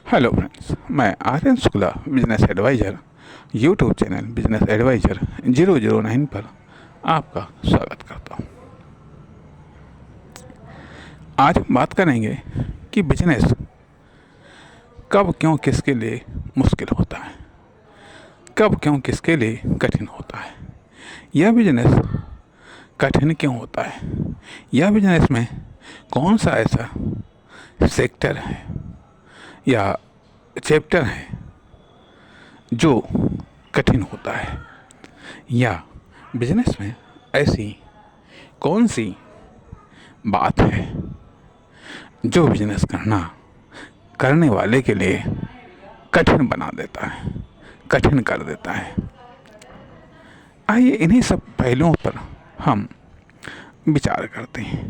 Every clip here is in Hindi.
हेलो फ्रेंड्स, मैं Aryan Shukla business advisor YouTube channel business advisor 009 पर आपका स्वागत करता हूं। आज हम बात करेंगे कि बिजनेस कब क्यों किसके लिए मुश्किल होता है, कब क्यों किसके लिए कठिन होता है, यह बिजनेस कठिन क्यों होता है, यह बिजनेस में कौन सा ऐसा सेक्टर है या चैप्टर है जो कठिन होता है, या बिजनेस में ऐसी कौन सी बात है जो बिजनेस करने वाले के लिए कठिन बना देता है, कठिन कर देता है। आइए इन्हीं सब पहलुओं पर हम विचार करते हैं।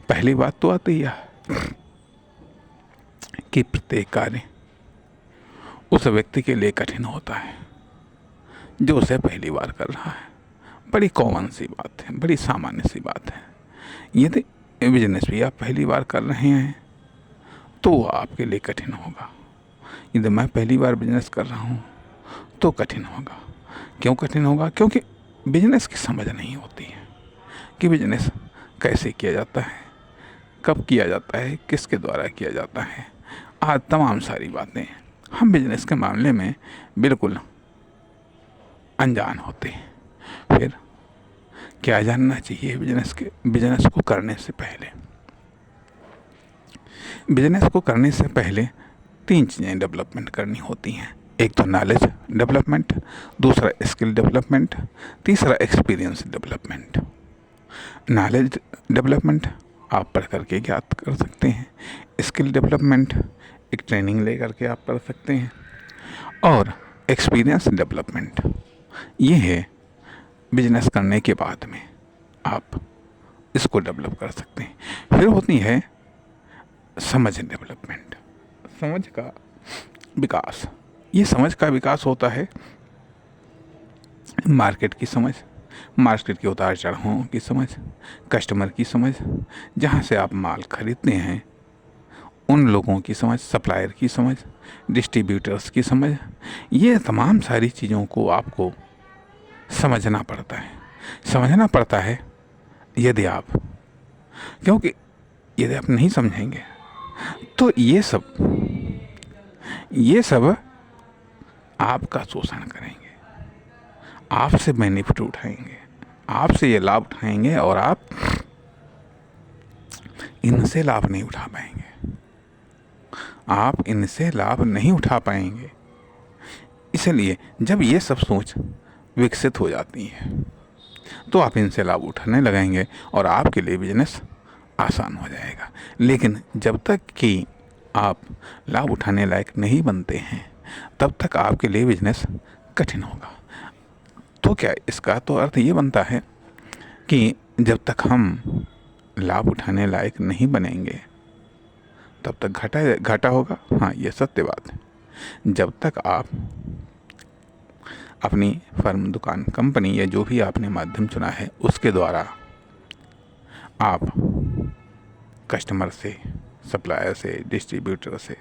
पहली बात तो आती है कि प्रत्येक कार्य उस व्यक्ति के लिए कठिन होता है जो उसे पहली बार कर रहा है। बड़ी कॉमन सी बात है, बड़ी सामान्य सी बात है। यदि बिजनेस भी आप पहली बार कर रहे हैं तो वो आपके लिए कठिन होगा। यदि मैं पहली बार बिजनेस कर रहा हूँ तो कठिन होगा। क्यों कठिन होगा? क्योंकि बिजनेस की समझ नहीं होती है कि बिजनेस कैसे किया जाता है, कब किया जाता है, किसके द्वारा किया जाता है। आज तमाम सारी बातें हम बिजनेस के मामले में बिल्कुल अनजान होते हैं। फिर क्या जानना चाहिए बिजनेस को करने से पहले? बिजनेस को करने से पहले 3 चीज़ें डेवलपमेंट करनी होती हैं। एक तो नॉलेज डेवलपमेंट, दूसरा स्किल डेवलपमेंट, तीसरा एक्सपीरियंस डेवलपमेंट। नॉलेज डेवलपमेंट आप पढ़ करके ज्ञात कर सकते हैं। स्किल डेवलपमेंट एक ट्रेनिंग ले करके आप कर सकते हैं। और एक्सपीरियंस डेवलपमेंट ये है बिजनेस करने के बाद में आप इसको डेवलप कर सकते हैं। फिर होती है समझ डेवलपमेंट, समझ का विकास। ये समझ का विकास होता है मार्केट की समझ, मार्केट के उतार चढ़ावों की समझ, कस्टमर की समझ, जहाँ से आप माल खरीदते हैं उन लोगों की समझ, सप्लायर की समझ, डिस्ट्रीब्यूटर्स की समझ। ये तमाम सारी चीज़ों को आपको समझना पड़ता है यदि क्योंकि यदि आप नहीं समझेंगे तो ये सब आपका शोषण करेंगे, आपसे बेनिफिट उठाएंगे, आपसे ये लाभ उठाएंगे और आप इनसे लाभ नहीं उठा पाएंगे। आप इनसे लाभ नहीं उठा पाएंगे। इसलिए जब ये सब सोच विकसित हो जाती है तो आप इनसे लाभ उठाने लगेंगे और आपके लिए बिजनेस आसान हो जाएगा। लेकिन जब तक कि आप लाभ उठाने लायक नहीं बनते हैं तब तक आपके लिए बिजनेस कठिन होगा। तो क्या इसका तो अर्थ ये बनता है कि जब तक हम लाभ उठाने लायक नहीं बनेंगे तब तक घाटा होगा? हाँ, ये सत्य बात है। जब तक आप अपनी फर्म, दुकान, कंपनी या जो भी आपने माध्यम चुना है उसके द्वारा आप कस्टमर से, सप्लायर से, डिस्ट्रीब्यूटर से,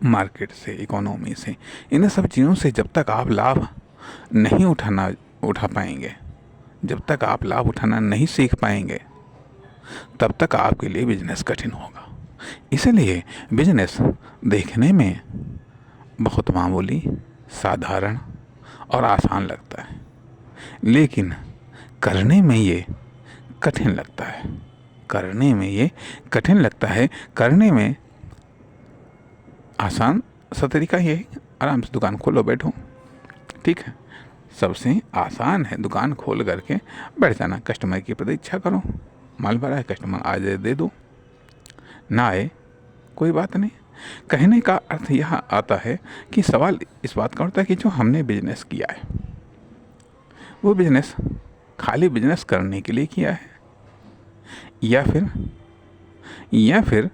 मार्केट से, इकोनॉमी से, इन सब चीज़ों से जब तक आप लाभ नहीं उठा पाएंगे, जब तक आप लाभ उठाना नहीं सीख पाएंगे तब तक आपके लिए बिजनेस कठिन होगा। इसलिए बिजनेस देखने में बहुत मामूली, साधारण और आसान लगता है, लेकिन करने में ये कठिन लगता है। करने में आसान सा तरीका ये है, आराम से दुकान खोलो, बैठो, ठीक है। सबसे आसान है दुकान खोल करके बैठ जाना, कस्टमर की प्रतीक्षा करो, माल भरा है, कस्टमर आ जाए दे दो, ना आए कोई बात नहीं। कहने का अर्थ यह आता है कि सवाल इस बात का उठता है कि जो हमने बिजनेस किया है वो बिजनेस खाली बिजनेस करने के लिए किया है या फिर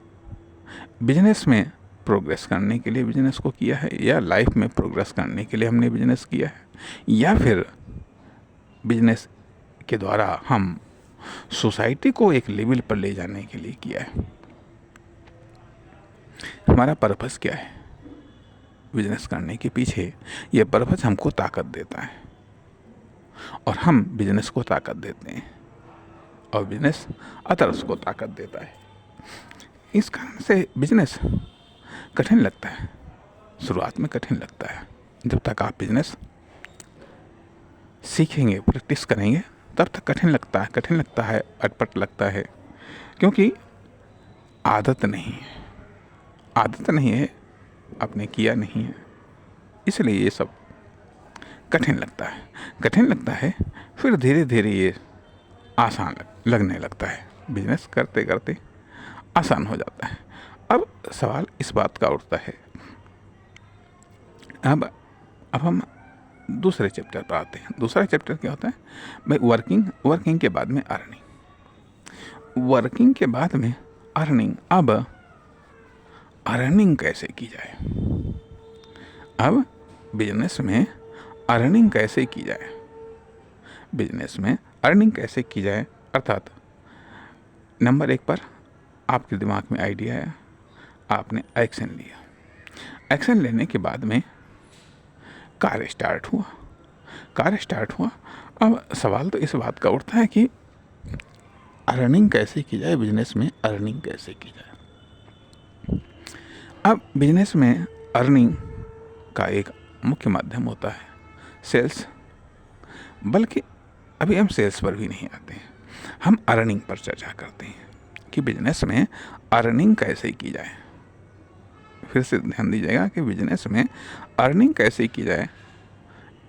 बिजनेस में प्रोग्रेस करने के लिए बिजनेस को किया है, या लाइफ में प्रोग्रेस करने के लिए हमने बिजनेस किया है, या फिर बिजनेस के द्वारा हम सोसाइटी को एक लेवल पर ले जाने के लिए किया है। हमारा पर्पस क्या है बिजनेस करने के पीछे, ये पर्पस हमको ताकत देता है और हम बिजनेस को ताकत देते हैं और बिजनेस अदर्स को ताकत देता है। इस कारण से बिजनेस कठिन लगता है, शुरुआत में कठिन लगता है। जब तक आप बिजनेस सीखेंगे, प्रैक्टिस करेंगे, तब तक कठिन लगता है, अटपट लगता है, क्योंकि आदत नहीं है, आपने किया नहीं है, इसलिए ये सब कठिन लगता है। फिर धीरे धीरे ये आसान लगने लगता है, बिजनेस करते करते आसान हो जाता है। अब सवाल इस बात का उठता है, अब हम दूसरे चैप्टर पर आते हैं। दूसरा चैप्टर क्या होता है भाई? वर्किंग के बाद में अर्निंग। अब अर्निंग कैसे की जाए? अब बिजनेस में अर्निंग कैसे की जाए? अर्थात नंबर 1 पर आपके दिमाग में आइडिया है, आपने एक्शन लिया। एक्शन लेने के बाद में कार्य स्टार्ट हुआ। अब सवाल तो इस बात का उठता है कि अर्निंग कैसे की जाए, बिजनेस में अर्निंग कैसे की जाए। अब बिजनेस में अर्निंग का एक मुख्य माध्यम होता है सेल्स, बल्कि अभी हम सेल्स पर भी नहीं आते हैं, हम अर्निंग पर चर्चा करते हैं कि बिजनेस में अर्निंग कैसे की जाए। फिर से ध्यान दीजिएगा कि बिजनेस में अर्निंग कैसे की जाए।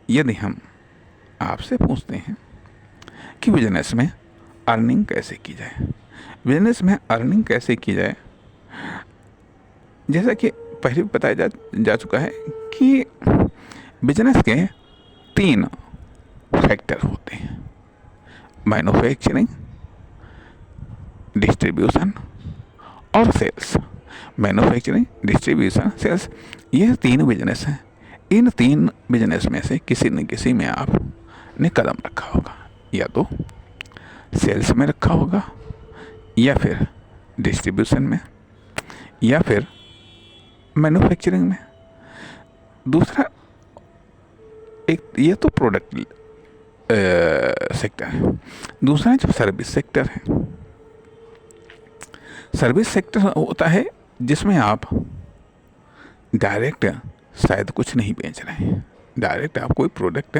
यदि हम आपसे पूछते हैं कि बिजनेस में अर्निंग कैसे की जाए, जैसा कि पहले भी बताया जा चुका है कि बिजनेस के 3 फैक्टर होते हैं: मैन्युफैक्चरिंग, डिस्ट्रीब्यूशन और सेल्स। मैन्युफैक्चरिंग, डिस्ट्रीब्यूशन, सेल्स, ये 3 बिजनेस हैं। इन 3 बिजनेस में से किसी न किसी में आपने कदम रखा होगा, या तो सेल्स में रखा होगा, या फिर डिस्ट्रीब्यूशन में, या फिर मैन्युफैक्चरिंग में। दूसरा एक ये तो प्रोडक्ट सेक्टर है। दूसरा जो सर्विस सेक्टर है, सर्विस सेक्टर होता है जिसमें आप डायरेक्ट शायद कुछ नहीं बेच रहे हैं, डायरेक्ट आप कोई प्रोडक्ट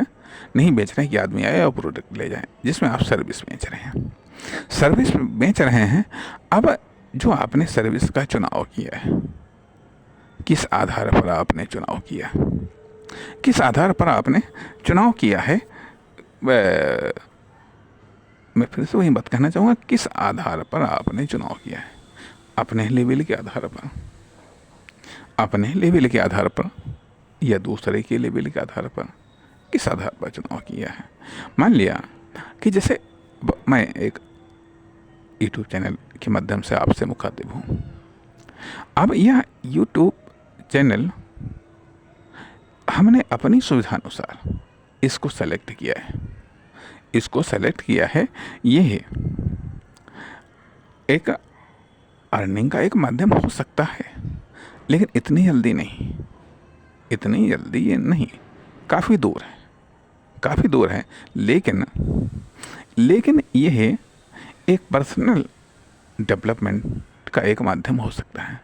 नहीं बेच रहे हैं कि आदमी आए और प्रोडक्ट ले जाए, जिसमें आप सर्विस बेच रहे हैं। अब जो आपने सर्विस का चुनाव किया है, किस आधार पर आपने चुनाव किया है, मैं फिर से वही बात कहना चाहूँगा, किस आधार पर आपने चुनाव किया है? अपने लेवल के आधार पर या दूसरे के लेवल के आधार पर, किस आधार पर चुनाव किया है? मान लिया कि जैसे मैं एक यूट्यूब चैनल के माध्यम से आपसे मुखातिब हूँ। अब यह यूट्यूब चैनल हमने अपनी सुविधानुसार इसको सेलेक्ट किया है। ये एक अर्निंग का एक माध्यम हो सकता है, लेकिन इतनी जल्दी ये नहीं, काफ़ी दूर है। लेकिन यह एक पर्सनल डेवलपमेंट का एक माध्यम हो सकता है,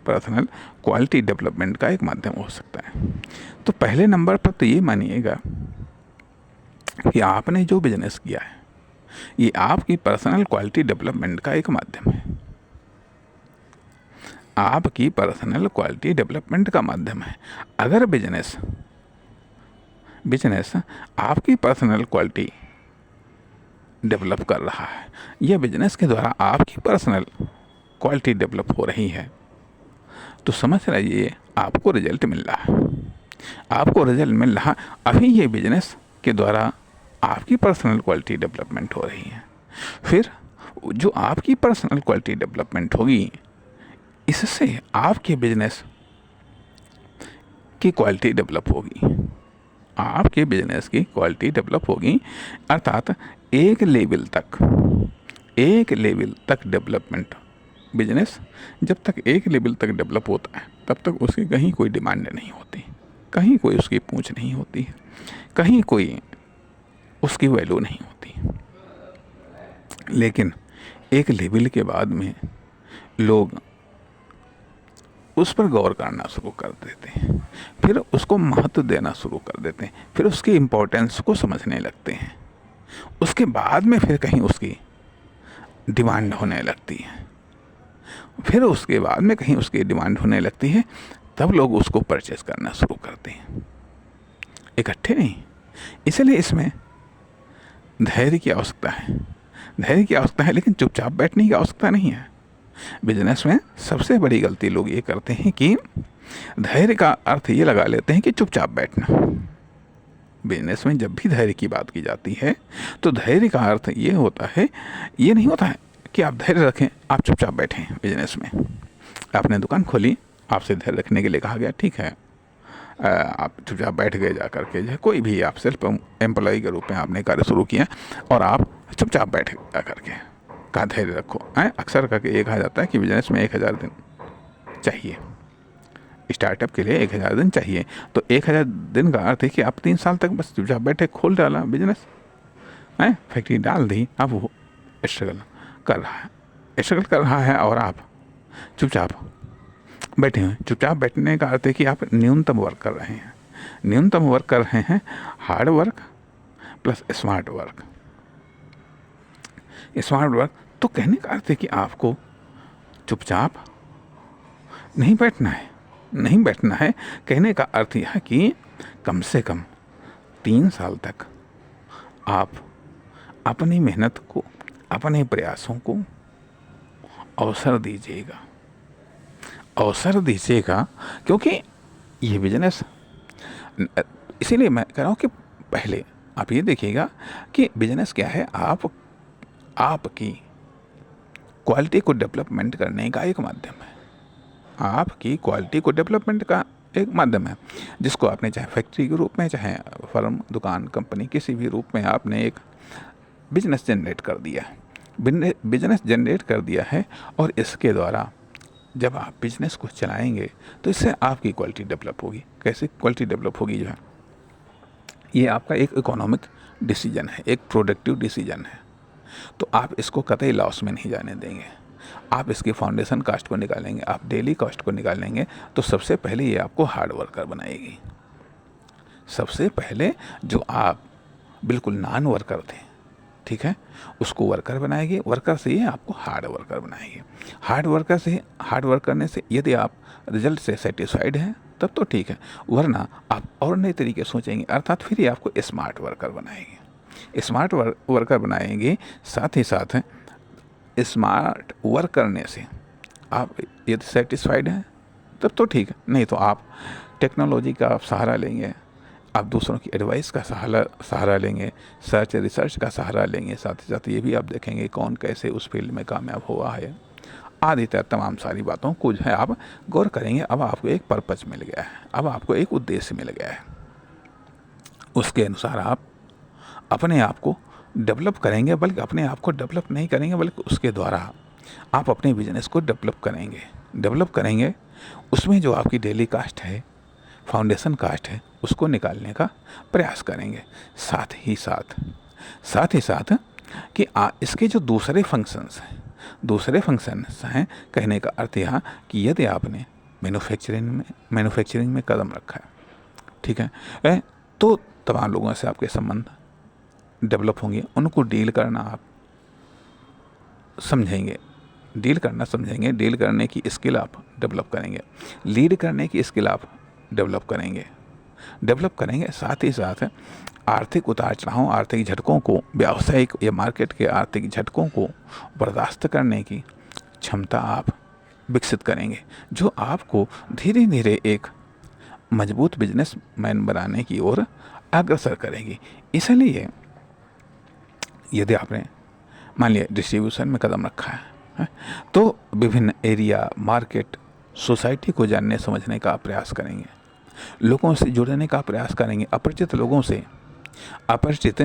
पर्सनल क्वालिटी डेवलपमेंट का एक माध्यम हो सकता है। तो पहले नंबर पर तो ये मानिएगा कि आपने जो बिजनेस किया है, ये आपकी पर्सनल क्वालिटी डेवलपमेंट का एक माध्यम है, आपकी पर्सनल क्वालिटी डेवलपमेंट का माध्यम है। अगर बिजनेस आपकी पर्सनल क्वालिटी डेवलप कर रहा है, यह बिजनेस के द्वारा आपकी पर्सनल क्वालिटी डेवलप हो रही है, तो समझ लीजिए आपको रिजल्ट मिल रहा। अभी ये बिजनेस के द्वारा आपकी पर्सनल क्वालिटी डेवलपमेंट हो रही है। फिर जो आपकी पर्सनल क्वालिटी डेवलपमेंट होगी, इससे आपके बिजनेस की क्वालिटी डेवलप होगी। अर्थात एक लेवल तक डेवलपमेंट बिजनेस जब तक एक लेवल तक डेवलप होता है तब तक उसकी कहीं कोई डिमांड नहीं होती, कहीं कोई उसकी पूछ नहीं होती है, कहीं कोई उसकी वैल्यू नहीं होती। लेकिन एक लेवल के बाद में लोग उस पर गौर करना शुरू कर देते हैं, फिर उसको महत्व देना शुरू कर देते हैं, फिर उसकी इम्पोर्टेंस को समझने लगते हैं। उसके बाद में फिर कहीं उसकी डिमांड होने लगती है, फिर उसके बाद में कहीं उसकी डिमांड होने लगती है, तब लोग उसको परचेज करना शुरू करते हैं, इकट्ठे नहीं। इसलिए इसमें धैर्य की आवश्यकता है, धैर्य की आवश्यकता है, लेकिन चुपचाप बैठने की आवश्यकता नहीं है। बिजनेस में सबसे बड़ी गलती लोग ये करते हैं कि धैर्य का अर्थ ये लगा लेते हैं कि चुपचाप बैठना। बिजनेस में जब भी धैर्य की बात की जाती है तो धैर्य का अर्थ ये होता है, ये नहीं होता है कि आप धैर्य रखें, आप चुपचाप बैठें। बिजनेस में आपने दुकान खोली, आपसे धैर्य रखने के लिए कहा गया, ठीक है, आप चुपचाप बैठ गए जा करके, जो कोई भी आप सेल्फ एम्प्लॉय के रूप में आपने कार्य शुरू किया और आप चुपचाप बैठ जा करके का धैर्य रखो। अक्सर करके ये कहा जाता है कि बिजनेस में 1000 दिन चाहिए, स्टार्टअप के लिए 1000 दिन चाहिए। तो 1000 दिन का अर्थ है कि आप 3 साल तक बस चुपचाप बैठे, खोल डाला बिजनेस, फैक्ट्री डाल दी, अब वो स्ट्रगल कर रहा है और आप चुपचाप बैठे हुए। चुपचाप बैठने का अर्थ है कि आप न्यूनतम वर्क कर रहे हैं, न्यूनतम वर्क कर रहे हैं, hard work plus smart work. Smart work तो कहने का अर्थ है कि आपको चुपचाप नहीं बैठना है, नहीं बैठना है। कहने का अर्थ यह है कि कम से कम 3 साल तक आप अपनी मेहनत को, अपने प्रयासों को अवसर दीजिएगा, अवसर दीजिएगा, क्योंकि ये बिजनेस, इसीलिए मैं कह रहा हूँ कि पहले आप ये देखिएगा कि बिजनेस क्या है, आपकी क्वालिटी को डेवलपमेंट करने का एक माध्यम है, आपकी क्वालिटी को डेवलपमेंट का एक माध्यम है, जिसको आपने चाहे फैक्ट्री के रूप में, चाहे फर्म, दुकान, कंपनी, किसी भी रूप में आपने एक बिजनेस जनरेट कर दिया है, बिजनेस जनरेट कर दिया है। और इसके द्वारा जब आप बिजनेस को चलाएंगे तो इससे आपकी क्वालिटी डेवलप होगी। कैसे क्वालिटी डेवलप होगी? जो है ये आपका एक इकोनॉमिक डिसीजन है, एक प्रोडक्टिव डिसीजन है, तो आप इसको कतई लॉस में नहीं जाने देंगे। आप इसके फाउंडेशन कास्ट को निकालेंगे, आप डेली कॉस्ट को निकालेंगे, तो सबसे पहले ये आपको हार्ड वर्कर बनाएगी। सबसे पहले जो आप बिल्कुल नॉन वर्कर थे, ठीक है, उसको वर्कर बनाएगी, वर्कर से ये आपको हार्ड वर्कर बनाएगी। हार्ड वर्क करने से यदि आप रिजल्ट से सेटिस्फाइड हैं तब तो ठीक है, वरना आप और नए तरीके सोचेंगे, अर्थात फिर ये आपको स्मार्ट वर्कर बनाएंगे। स्मार्ट वर्कर बनाएंगे, साथ ही साथ स्मार्ट वर्क करने से आप यदि सेटिस्फाइड हैं तब तो ठीक है, नहीं तो आप टेक्नोलॉजी का सहारा लेंगे, आप दूसरों की एडवाइस का सहारा लेंगे, सर्च रिसर्च का सहारा लेंगे, साथ ही साथ ये भी आप देखेंगे कौन कैसे उस फील्ड में कामयाब हुआ है, आदि तमाम सारी बातों को जो है आप गौर करेंगे। अब आपको एक पर्पस मिल गया है, अब आपको एक उद्देश्य मिल गया है, उसके अनुसार आप अपने आप को डेवलप करेंगे, बल्कि अपने आप को डेवलप नहीं करेंगे, बल्कि उसके द्वारा आप अपने बिजनेस को डेवलप करेंगे। उसमें जो आपकी डेली कास्ट है, फाउंडेशन कास्ट है, उसको निकालने का प्रयास करेंगे। साथ ही साथ कि इसके जो दूसरे फंक्शंस हैं, कहने का अर्थ यह कि यदि आपने मैन्युफैक्चरिंग में कदम रखा है, ठीक है, तो तमाम लोगों से आपके संबंध डेवलप होंगे, उनको डील करना आप समझेंगे, डील करने की स्किल आप डेवलप करेंगे, लीड करने की स्किल आप डेवलप करेंगे। साथ ही साथ आर्थिक उतार चढ़ाव, आर्थिक झटकों को, व्यावसायिक या मार्केट के आर्थिक झटकों को बर्दाश्त करने की क्षमता आप विकसित करेंगे, जो आपको धीरे धीरे एक मजबूत बिजनेसमैन बनाने की ओर अग्रसर करेगी। इसलिए यदि आपने मान लिया डिस्ट्रीब्यूशन में कदम रखा है, तो विभिन्न एरिया, मार्केट, सोसाइटी को जानने समझने का प्रयास करेंगे, लोगों से जुड़ने का प्रयास करेंगे, अपरिचित लोगों से, अपरिचित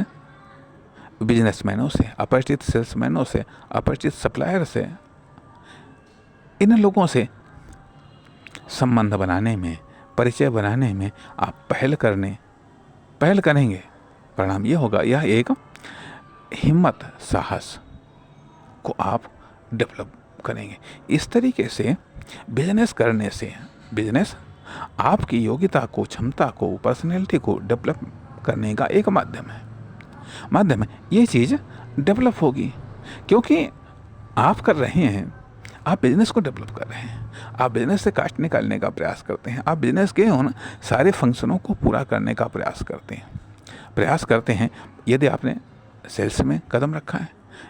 बिजनेसमैनों से, अपरिचित सेल्समैनों से, अपरिचित सप्लायर से इन लोगों से संबंध बनाने में, परिचय बनाने में आप पहल करेंगे, परिणाम ये होगा, यह एक हिम्मत, साहस को आप डेवलप करेंगे। इस तरीके से बिजनेस करने से, बिजनेस आपकी योग्यता को, क्षमता को, पर्सनैलिटी को डेवलप करने का एक माध्यम है। ये चीज़ डेवलप होगी क्योंकि आप कर रहे हैं, आप बिजनेस को डेवलप कर रहे हैं, आप बिजनेस से कास्ट निकालने का प्रयास करते हैं, आप बिजनेस के उन सारे फंक्शनों को पूरा करने का प्रयास करते हैं। यदि आपने सेल्स में कदम रखा है,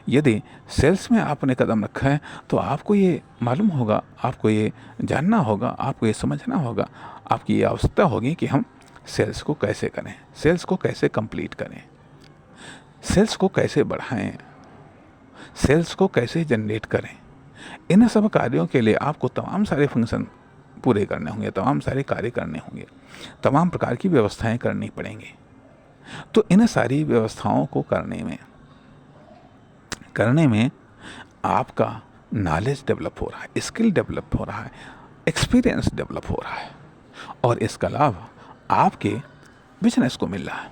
यदि सेल्स में आपने कदम रखा है, तो आपको ये मालूम होगा, आपको ये जानना होगा, आपको ये समझना होगा, आपकी ये आवश्यकता होगी कि हम सेल्स को कैसे करें, सेल्स को कैसे कंप्लीट करें, सेल्स को कैसे बढ़ाएं, सेल्स को कैसे जनरेट करें। इन सब कार्यों के लिए आपको तमाम सारे फंक्शन पूरे करने होंगे, तमाम सारे कार्य करने होंगे, तमाम प्रकार की व्यवस्थाएं करनी पड़ेंगी। तो इन सारी व्यवस्थाओं को करने में आपका नॉलेज डेवलप हो रहा है, स्किल डेवलप हो रहा है, एक्सपीरियंस डेवलप हो रहा है, और इसका लाभ आपके बिजनेस को मिल रहा है,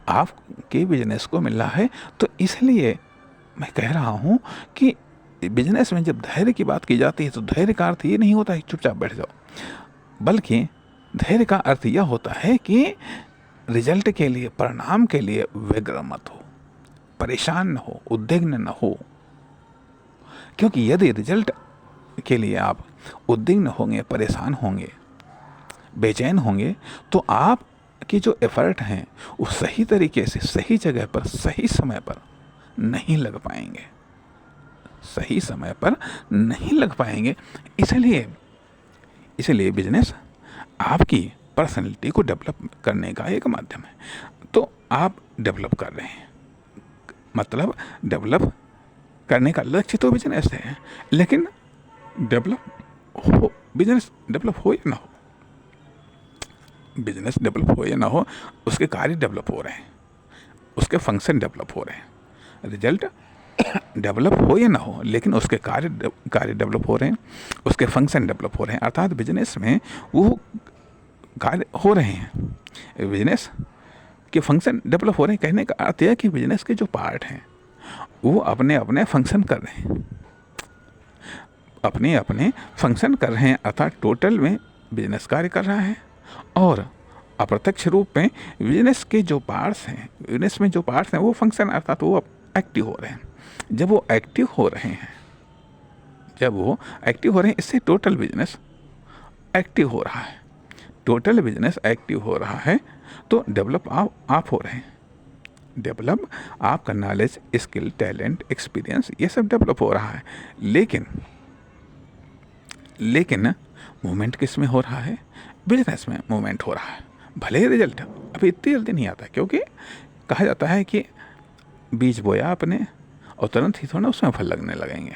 आपके बिजनेस को मिल रहा है। तो इसलिए मैं कह रहा हूँ कि बिजनेस में जब धैर्य की बात की जाती है, तो धैर्य का अर्थ ये नहीं होता है चुपचाप बैठ जाओ, बल्कि धैर्य का अर्थ यह होता है कि रिजल्ट के लिए, परिणाम के लिए व्यग्र मत हो, परेशान न हो, उद्विग्न न हो। क्योंकि यदि रिजल्ट के लिए आप उद्विग्न होंगे, परेशान होंगे, बेचैन होंगे, तो आप के जो एफर्ट हैं वो सही तरीके से, सही जगह पर, सही समय पर नहीं लग पाएंगे, सही समय पर नहीं लग पाएंगे। इसलिए बिजनेस आपकी पर्सनैलिटी को डेवलप करने का एक माध्यम है। तो आप डेवलप कर रहे हैं, मतलब डेवलप करने का लक्ष्य तो बिजनेस है, लेकिन बिजनेस डेवलप हो या ना हो, बिजनेस डेवलप हो या ना हो, उसके कार्य डेवलप हो रहे हैं, उसके फंक्शन डेवलप हो रहे हैं। रिजल्ट डेवलप हो या ना हो, लेकिन उसके कार्य डेवलप हो रहे हैं, उसके फंक्शन डेवलप हो रहे हैं। अर्थात बिजनेस में वो कार्य हो रहे हैं, बिजनेस के फंक्शन डेवलप हो रहे हैं। कहने का अर्थ यह है कि बिजनेस के जो पार्ट हैं वो अपने अपने फंक्शन कर रहे हैं, अपने अपने फंक्शन कर रहे हैं। अर्थात टोटल में बिजनेस कार्य कर रहा है, और अप्रत्यक्ष रूप में बिजनेस के जो पार्ट्स हैं, बिजनेस में जो पार्ट्स हैं वो फंक्शन, अर्थात वो एक्टिव हो रहे हैं। जब वो एक्टिव हो रहे हैं, इससे टोटल बिजनेस एक्टिव हो रहा है। टोटल बिजनेस एक्टिव हो रहा है तो डेवलप आप हो रहे हैं। डेवलप आपका नॉलेज, स्किल, टैलेंट, एक्सपीरियंस, ये सब डेवलप हो रहा है। लेकिन मूवमेंट किस में हो रहा है? बिजनेस में मूवमेंट हो रहा है। भले ही रिजल्ट अभी इतनी जल्दी नहीं आता, क्योंकि कहा जाता है कि बीज बोया आपने और तुरंत ही थोड़ा उसमें फल लगने लगेंगे।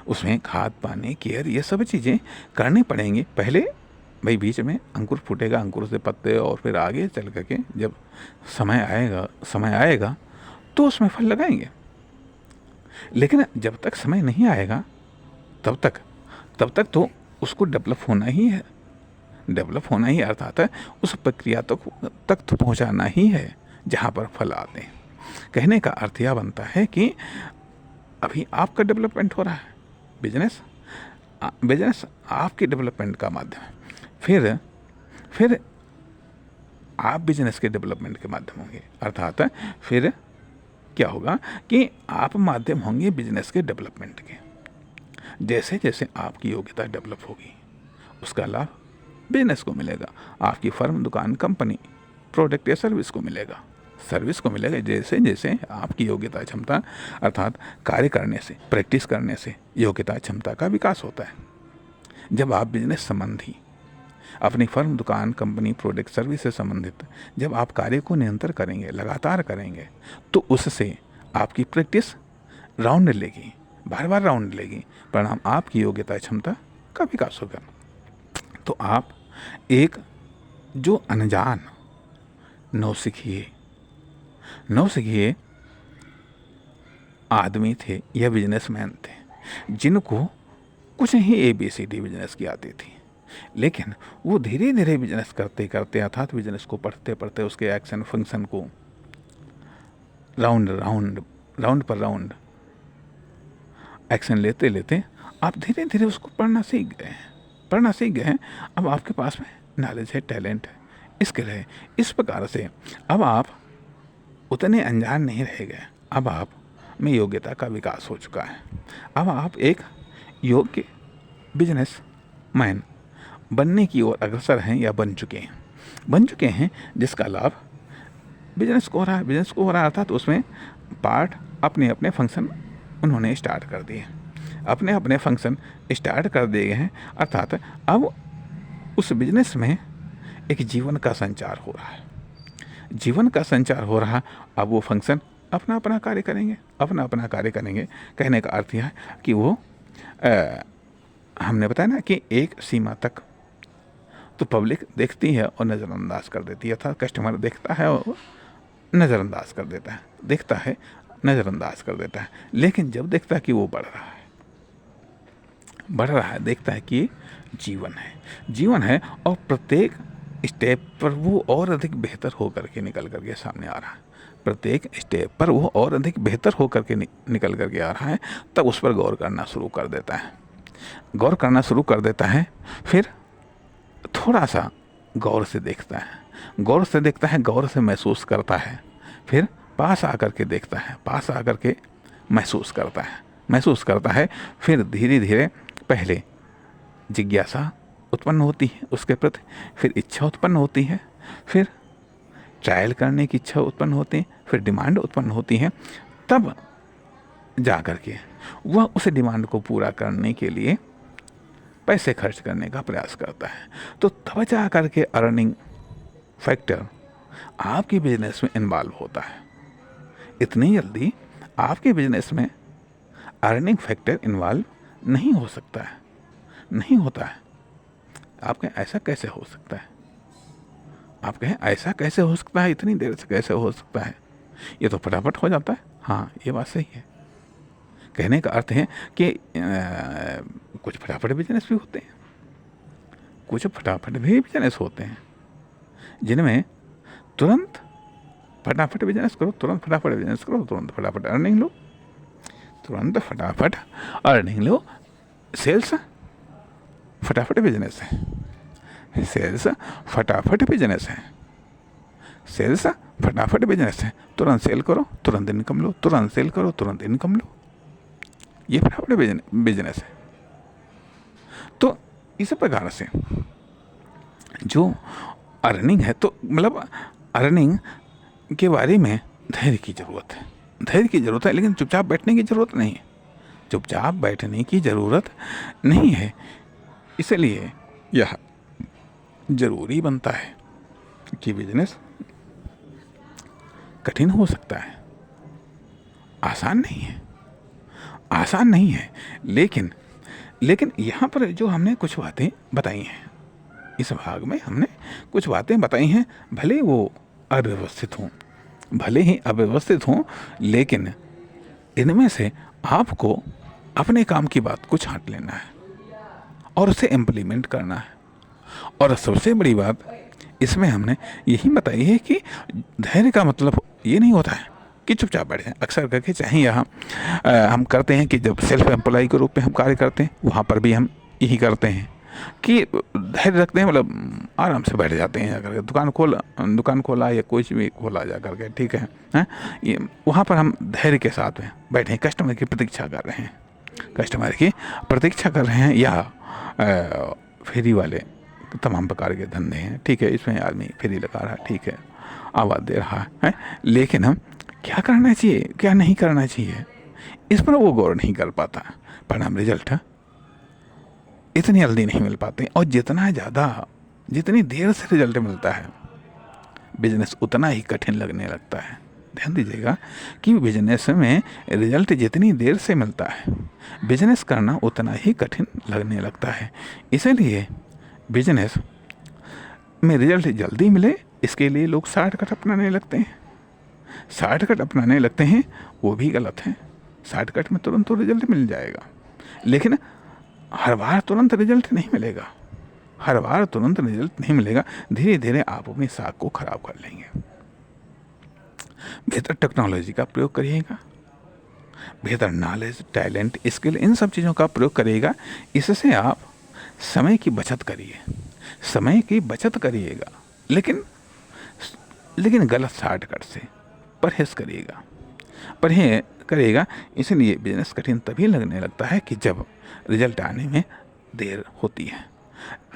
उसमें खाद, पानी, केयर, ये सब चीज़ें करनी पड़ेंगी। पहले भाई बीच में अंकुर फूटेगा, अंकुर से पत्ते, और फिर आगे चल करके जब समय आएगा तो उसमें फल लगाएंगे। लेकिन जब तक समय नहीं आएगा तब तक तो उसको डेवलप होना ही है। डेवलप होना ही अर्थात है उस प्रक्रिया तक तो पहुंचाना ही है जहां पर फल आते हैं। कहने का अर्थ यह बनता है कि अभी आपका डेवलपमेंट हो रहा है, बिजनेस आपके डेवलपमेंट का माध्यम है। फिर आप बिजनेस के डेवलपमेंट के माध्यम होंगे। अर्थात फिर क्या होगा कि आप माध्यम होंगे बिजनेस के डेवलपमेंट के। जैसे जैसे आपकी योग्यता डेवलप होगी उसका लाभ बिजनेस को मिलेगा, आपकी फर्म, दुकान, कंपनी, प्रोडक्ट या सर्विस को मिलेगा। जैसे जैसे आपकी योग्यता, क्षमता, अर्थात कार्य करने से, प्रैक्टिस करने से योग्यता, क्षमता का विकास होता है। जब आप बिजनेस संबंधी, अपनी फर्म, दुकान, कंपनी, प्रोडक्ट, सर्विस से संबंधित जब आप कार्य को निरंतर करेंगे, लगातार करेंगे, तो उससे आपकी प्रैक्टिस राउंड लेगी, बार बार राउंड लेगी, परिणाम आपकी योग्यता, क्षमता का विकास होगा। तो आप एक जो अनजान नौसिखिए आदमी थे या बिजनेसमैन थे, जिनको कुछ ही ABCD बिजनेस की आती थी, लेकिन वो धीरे धीरे बिजनेस करते करते अर्थात बिजनेस को पढ़ते पढ़ते उसके एक्शन फंक्शन को राउंड राउंड राउंड पर राउंड एक्शन लेते लेते आप धीरे धीरे उसको पढ़ना सीख गए हैं। अब आपके पास में नॉलेज है, टैलेंट है, स्किल है। इस प्रकार से अब आप उतने अनजान नहीं रह गए, अब आप में योग्यता का विकास हो चुका है। अब आप एक योग्य बिजनेस मैन बनने की ओर अग्रसर हैं या बन चुके हैं जिसका लाभ बिजनेस को हो रहा था। तो उसमें पार्ट अपने अपने फंक्शन उन्होंने स्टार्ट कर दिए, अपने फंक्शन स्टार्ट कर दिए हैं। अर्थात अब उस बिजनेस में एक जीवन का संचार हो रहा है। अब वो फंक्शन अपना अपना कार्य करेंगे। कहने का अर्थ यह है कि वो हमने बताया ना कि एक सीमा तक तो पब्लिक देखती है और नज़रअंदाज कर देती है, अर्थात कस्टमर देखता है और नज़रअंदाज कर देता है, लेकिन जब देखता है कि वो बढ़ रहा है, देखता है कि जीवन है और प्रत्येक स्टेप पर वो और अधिक बेहतर होकर के निकल करके सामने आ रहा है। प्रत्येक स्टेप पर वो और अधिक बेहतर होकर के निकल करके आ रहा है, तब उस पर गौर करना शुरू कर देता है। फिर थोड़ा सा गौर से देखता है, गौर से महसूस करता है, फिर पास आकर के देखता है, पास आकर के महसूस करता है। फिर धीरे धीरे पहले जिज्ञासा उत्पन्न होती है उसके प्रति, फिर इच्छा उत्पन्न होती है, फिर ट्रायल करने की इच्छा उत्पन्न होती है, फिर डिमांड उत्पन्न होती है। तब जा कर के वह उस डिमांड को पूरा करने के लिए पैसे खर्च करने का प्रयास करता है। तो तब जा कर के अर्निंग फैक्टर आपके बिजनेस में इन्वॉल्व होता है। इतनी जल्दी आपके बिजनेस में अर्निंग फैक्टर इन्वॉल्व नहीं होता है। आप कहें ऐसा कैसे हो सकता है, इतनी देर से कैसे हो सकता है, ये तो फटाफट हो जाता है। हाँ, ये बात सही है। कहने का अर्थ है कि कुछ फटाफट बिजनेस होते हैं, जिनमें तुरंत फटाफट बिजनेस करो, तुरंत फटाफट अर्निंग लो। सेल्स फटाफट बिजनेस है। तुरंत सेल करो, तुरंत इनकम लो, ये फटाफट बिजनेस है। तो इस प्रकार से जो अर्निंग है, तो मतलब अर्निंग के बारे में धैर्य की ज़रूरत है, लेकिन चुपचाप बैठने की ज़रूरत नहीं है। इसलिए यह ज़रूरी बनता है कि बिजनेस कठिन हो सकता है, आसान नहीं है, लेकिन यहाँ पर जो हमने कुछ बातें बताई हैं, इस भाग में हमने कुछ बातें बताई हैं, भले ही अव्यवस्थित हों, लेकिन इनमें से आपको अपने काम की बात को छांट लेना है और उसे इम्प्लीमेंट करना है। और सबसे बड़ी बात इसमें हमने यही बताई है कि धैर्य का मतलब ये नहीं होता है कि चुपचाप बैठ जाएं। अक्सर करके चाहे यहाँ हम करते हैं कि जब सेल्फ एम्प्लॉय के रूप में हम कार्य करते हैं, वहाँ पर भी हम यही करते हैं कि धैर्य रखते हैं, मतलब आराम से बैठ जाते हैं। अगर दुकान खोला या कुछ भी खोला जा करके, ठीक है, ये वहाँ पर हम धैर्य के साथ में बैठे कस्टमर की प्रतीक्षा कर रहे हैं, या फेरी वाले तमाम प्रकार के धंधे हैं, ठीक है, इसमें आदमी फेरी लगा रहा है, ठीक है, आवाज़ दे रहा है, लेकिन हम क्या करना चाहिए, क्या नहीं करना चाहिए, इस पर वो गौर नहीं कर पाता। परिणाम रिजल्ट इतनी जल्दी नहीं मिल पाते, और जितनी देर से रिजल्ट मिलता है, बिजनेस उतना ही कठिन लगने लगता है। ध्यान दीजिएगा कि बिजनेस में रिजल्ट जितनी देर से मिलता है, बिजनेस करना उतना ही कठिन लगने लगता है। इसलिए बिजनेस में रिजल्ट जल्दी मिले, इसके लिए लोग शॉर्टकट अपनाने लगते हैं। वो भी गलत है। शॉर्टकट में तुरंत तो रिजल्ट मिल जाएगा, लेकिन हर बार तुरंत रिजल्ट नहीं मिलेगा, हर बार तुरंत रिजल्ट नहीं मिलेगा। धीरे धीरे आप अपनी साख को खराब कर लेंगे। बेहतर टेक्नोलॉजी का प्रयोग करिएगा, बेहतर नॉलेज, टैलेंट, स्किल, इन सब चीज़ों का प्रयोग करिएगा। इससे आप समय की बचत करिए, समय की बचत करिएगा, लेकिन गलत शॉर्टकट से परहेज करिएगा, परहेज करिएगा। इसलिए बिजनेस कठिन तभी लगने लगता है कि जब रिजल्ट आने में देर होती है।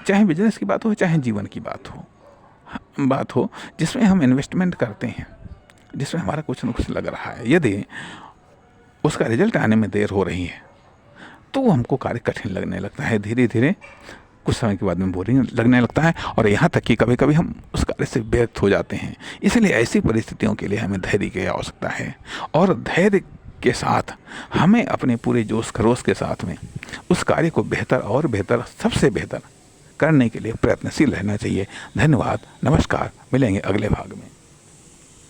चाहे बिजनेस की बात हो, चाहे जीवन की बात हो जिसमें हम इन्वेस्टमेंट करते हैं, जिसमें हमारा कुछ न कुछ लग रहा है, यदि उसका रिजल्ट आने में देर हो रही है तो वो हमको कार्य कठिन लगने लगता है। धीरे धीरे कुछ समय के बाद में बोरिंग लगने लगता है, और यहाँ तक कि कभी कभी हम उस कार्य से व्यर्थ हो जाते हैं। इसलिए ऐसी परिस्थितियों के लिए हमें धैर्य की आवश्यकता है, और धैर्य के साथ हमें अपने पूरे जोश खरोश के साथ में उस कार्य को बेहतर और बेहतर, सबसे बेहतर करने के लिए प्रयत्नशील रहना चाहिए। धन्यवाद, नमस्कार, मिलेंगे अगले भाग में।